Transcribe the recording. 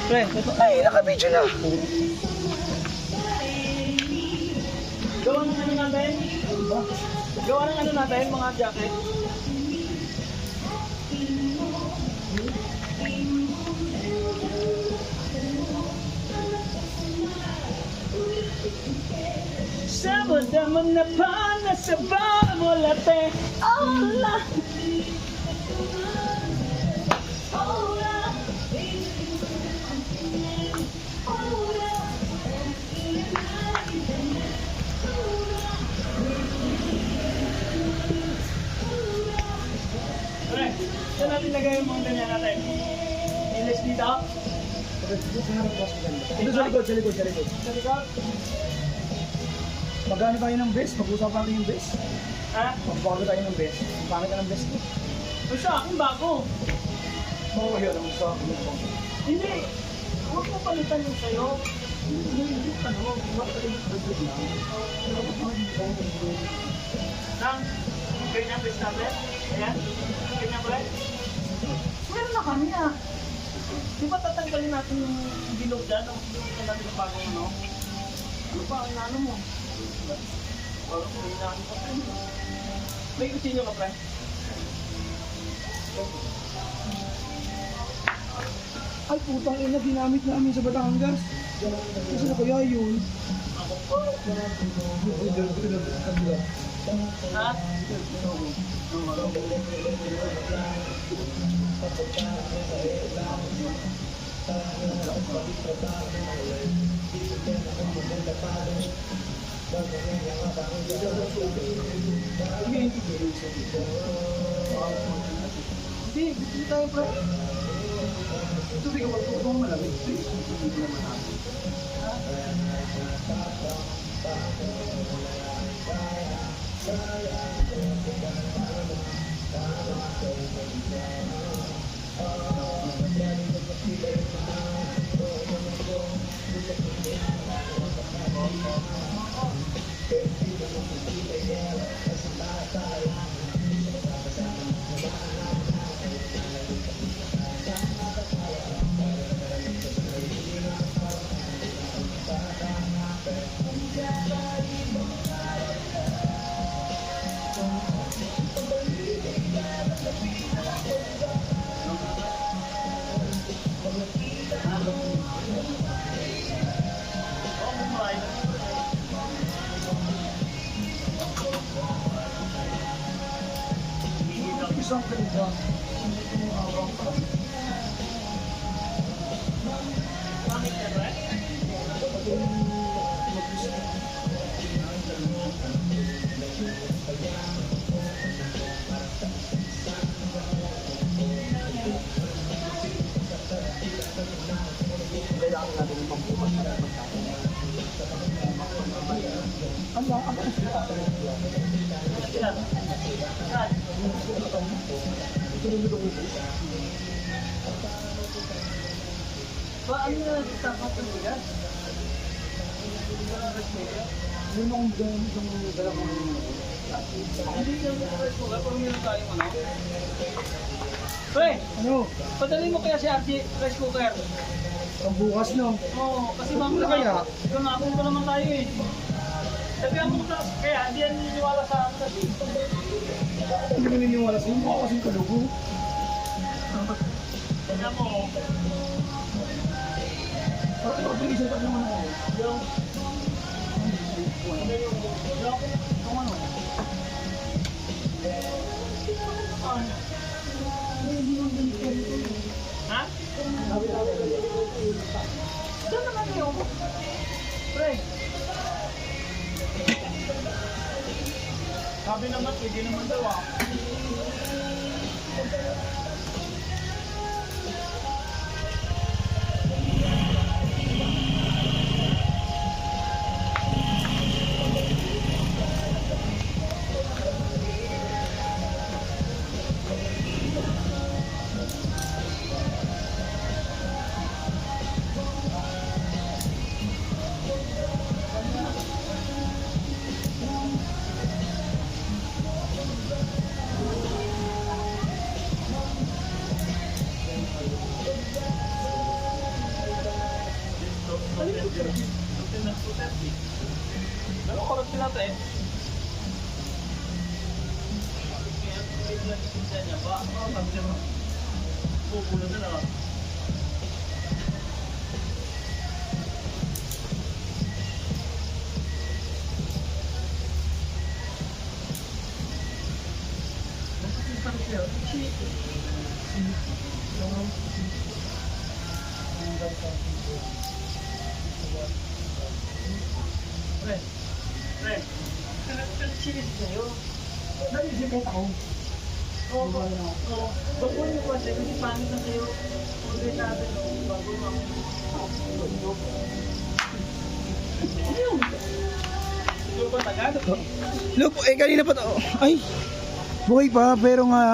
Pre, Ay, naka-video na. gawa ng ano natin? Gawa ng ano natin, mga jacket? Sabada mo na pa, nasa ba mo late? Hola! Pre, saan natin lagay yung mga ganyan natin? Ilis dito? Ito sa likod, sa likod, sa likod. Sa likod? Magkano tayo ng best? Mag-usap natin yung best. Ha? Magbago tayo ng best. Pangit ka ng best ko. O siya, akin bago. Oo, yun. Ang gusto ko. Hindi. Huwag mo palitan yung sa'yo. Hindi ka no. Nang, ganyan best natin? Ayan? Ganyan ba? Meron na kami ah. Di ba tatanggalin natin yung bilog dyan? Ang bilog natin yung bagong ano? Ano ba ang ano mo? Parang kailangan pa tayo. May kutsilyo ka pre? Ay, putang ina, ginamit namin sa Batangas. Kasi na kaya yun. Ha? Hindi, hindi tayo pre. Tubig ako, kung malamig. Tubig naman natin. Isang ganda. Bakit ka pre? Kailangan natin yung pampumas na pagkain. Ano ang Ilan? Saan? Ba, ano na tapat ng bigas? Yun ang dalawang Hindi ka ng rice cooker, pero meron tayong ano? Pre, ano? padali mo kaya si RJ rice cooker. Ang bukas no? Oo, kasi Ano mamaya kaya? Gangapon pa naman tayo eh. Sabihan mo sa, kaya hindi yan niniwala sa akin kasi. Hindi mo naniniwala sa'yo. Mukha kasing kalugo. Kaya mo, Parang pag-iisip pa naman ako. yung ano? Ha? Doon naman yung pre. Sabi naman, pwede naman daw ah. Something na 230. Pero oras sila natin. Kaya bigla ni Pinsan niya ba? Sabi mo. Pupulo na lang. Friend, friend, nag-chilis kayo. Nag-isip ako. Oo, oo. Bago niyo kasi, kasi paano na kayo? Order natin, bago mo ako. Ano ba Tagalog? Look, kanina pa to. Ay, buhay pa, pero nga